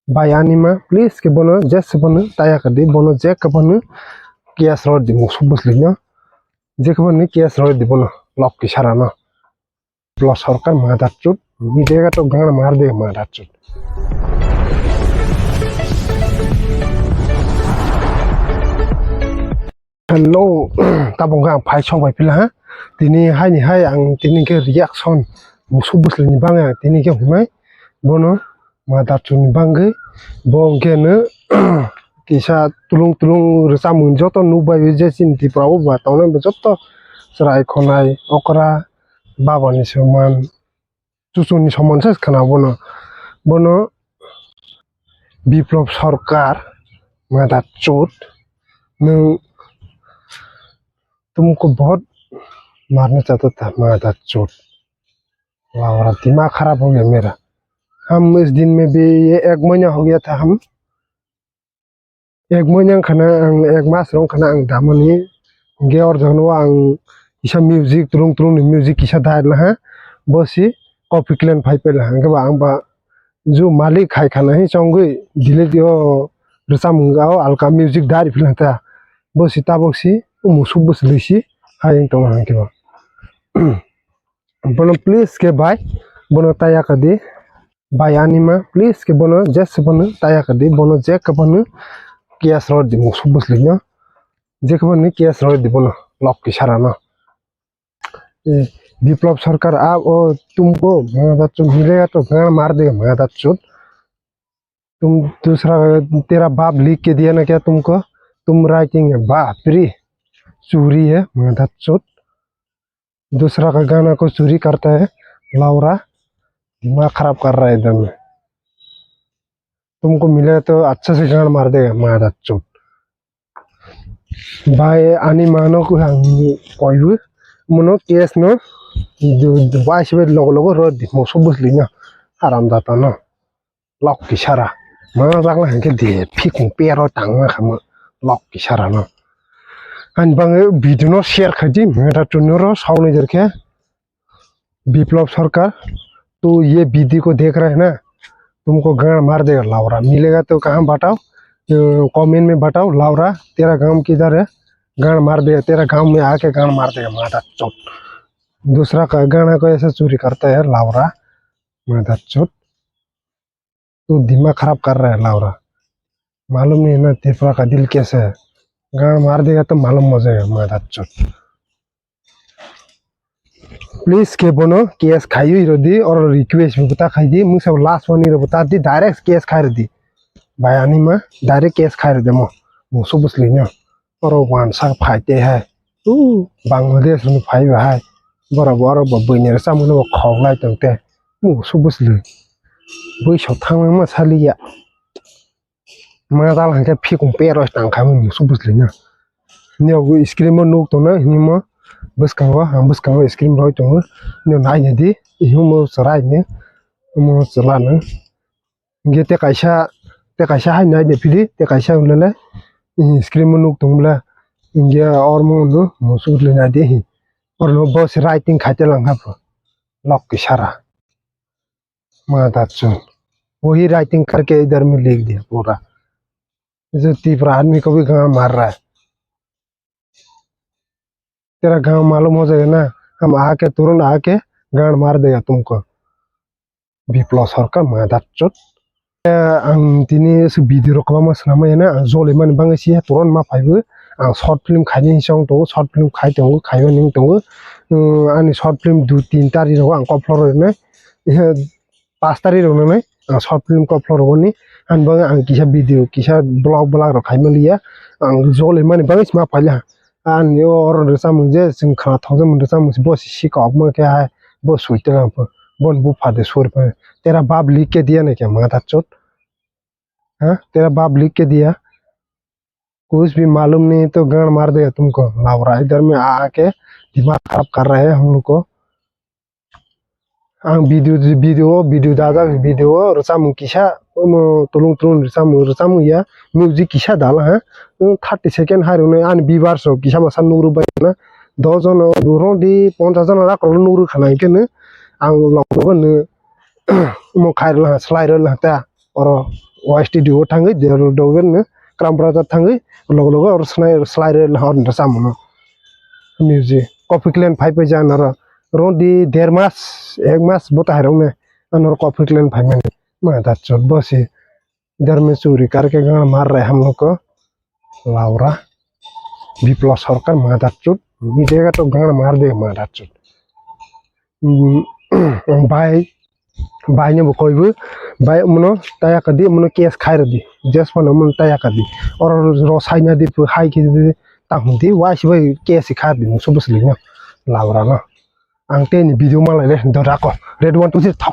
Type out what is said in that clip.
Bayanima, please ke bono just bono taya kadi bono jack bono kias road di musuh buslinya jack bono kias road di bono lock kisarana plus sarkar madatut bidega to gang mar de madatut. Hello, tabung gang pai chong bai pila ha tini hai ang tini ke reaction musuh buslinya bang ya tini ke humai bono madatut ni bangge bong ke ne kisah tulung resam joto nubai jesin di perahu bataunan bejoto serai konai okra baba ni seman susu ni seman ses kena bono biplop sarkar madat चोट में तुमको बहुत मारना चाहता था माdat चोट वाह दिमाग खराब हो गया मेरा। हम इस दिन में भी ये 1 महीना हो गया था हम 1 महीना खाना 1 मास रंग खाना दामनी गे और जनवा इसा म्यूजिक तुरुंग म्यूजिक इसा दाइल है बसी कॉपी क्लेन फाइव पे लहां के बा जो मालिक खाई खाना ही चंगुई दिले दियो रसाम गाओ अलका म्यूजिक दाइल फिलता बसी ताबक्सी मुसुब बस लिसी हाई तो हां के बा बोनो प्लीज के भाई बोनो ताया कदी बायानिमा प्लीज के बोनो जस्ट बोनो ताया कदी बोनो जेक बोनो कियास road di musuh bus linya je kapan ni kias road di bono lok ki sarana Biplab Sarkar आप तुमको मिलेगा तो गाड़ मार देगा मादा चोट तुम दूसरा तेरा बाप लिख के दिया ना क्या तुमको तुम राइटिंग है बापरी चोरी है मादा चोट दूसरा का गाना को चोरी करता है लाउरा दिमाग खराब कर रहा है एकदम तुमको मिलेगा तो अच्छा से गाड़ मार देगा मादा चोट भाई आनी मानो को कोई mono case no vice way logo road मुसुब बुसलिnya haram data no lok kisara mana rangla hanke de fikung pero tangma khama lok kisara no an bang video no share khadi mera tunoro saune jerke Biplab Sarkar तो ये विधि को देख रहे हैं ना तुमको गाड़ मार देगा लावरा मिलेगा तो कहाँ बताओ कमेंट में बताओ लावरा तेरा गांव किधर है गाड़ मार देगा तेरा गांव में आके गाड़ मार देगा माता चोट दूसरा का गाना को ऐसा चोरी करता है लावरा माता चोट तो दिमाग खराब कर रहा है लावरा मालूम नहीं है ना तीसरा का दिल कैसे है गाड़ मार देगा तो मालूम हो जाएगा माता चोट प्लीज के बोनो केस खाई दी और रिक्वेस्ट भी बता खाई दी मुझे सब लास्ट वन बता दी डायरेक्ट केस खाई दी बयानी में डायरेक्ट केस खाई दे मुसुब बुसलिnya और वन सा फाइते है बांग्लादेश में फाइव है बराबर बबैने सामने खौलाय तंते मुसुब बुसलि बैसोआव थांनो सालिया मा जालांखै फिकुं पेरस थांखामोन मुसुब बुसलिnya नियाव स्क्रीन नुक दंना हिमो बसकांगो स्क्रीन रय दङ नियाव नायनो दि हिमो सरायनो मो सलानो गे ते कायसा हाय नायनो फिदि ते कायसा उलले स्क्रीन नुक दंब्ला इंगे और मो मुसुब बुसलिnya दि और नो बस राइटिंग खाते लंगाप लक की सारा मादाचो वही राइटिंग करके इधर में लिख दिया पूरा जो तीव्र आदमी को भी गाँव मार रहा है तेरा गांव मालूम हो जाएगा ना हम आके तुरंत आके गाड़ मार देगा तुमको बिप्लव सरकार मादाचो आं दिनै भिडिअ रखबा खालामो ना जले माने बांगासि तुरंत मा फाइबो आं शॉर्ट फिल्म खायनि सं दङ शॉर्ट फिल्म खाय दङ खायबा निं दङ आंनि शॉर्ट फिल्म 2-3 तारिख आं अपलोड होनो 5 तारिख होनो आं शॉर्ट फिल्म को अपलोड होनि आं किसा भिडिअ किसा ब्लॉग खायमलिया आं जले माने बांगासि मा फाइला आंनि और रसाम जे जों खा थावजों रसाम बस सिकाव मा के है बस सुइते लांप बन बुफादे सुर पे तेरा बाप लिख के दिया ना क्या माता चोट हाँ तेरा बाप लिख के दिया कुछ भी मालूम नहीं तो गाड़ मार देगा तुमको लावरा इधर में आके दिमाग खराब कर रहे हैं हम लोग को वीडियो दादा वीडियो रसाम किसा तुलुंग रसाम या म्यूजिक किसा डाला है 30 सेकेंड हारुने आन बिबार सो किसा मसा नूरु बायना 10 जन दुरोंदि 50 जन राखौ नूरु खानायकेनो आं लावबोनो मो खायरला स्लाइरला ता और studio tangi dia dogen kram brata tangi logo or slide hor samuno music coffee clan 5 pe janara rondi 1.5 mas 1 mas bota harone anor coffee clan 5 men ma da chot bosi इधर में चोरी करके गाड़ मार रहे हम लोग को लावरा विप्लव सरकार मादा चुट मिलेगा तो गाड़ मार दे मादा चुट भाई भाई ने कोई भी भाई मनो तया कर दी मनो केस खाई रही जस्ट मनो मन तया कर दी और रोसाई ना दी हाई की ताहुंदी वाइस भाई केस खा दी मुझे बस लिया लावरा ना आंटे ने वीडियो मार ले दराको रेड 1 2 3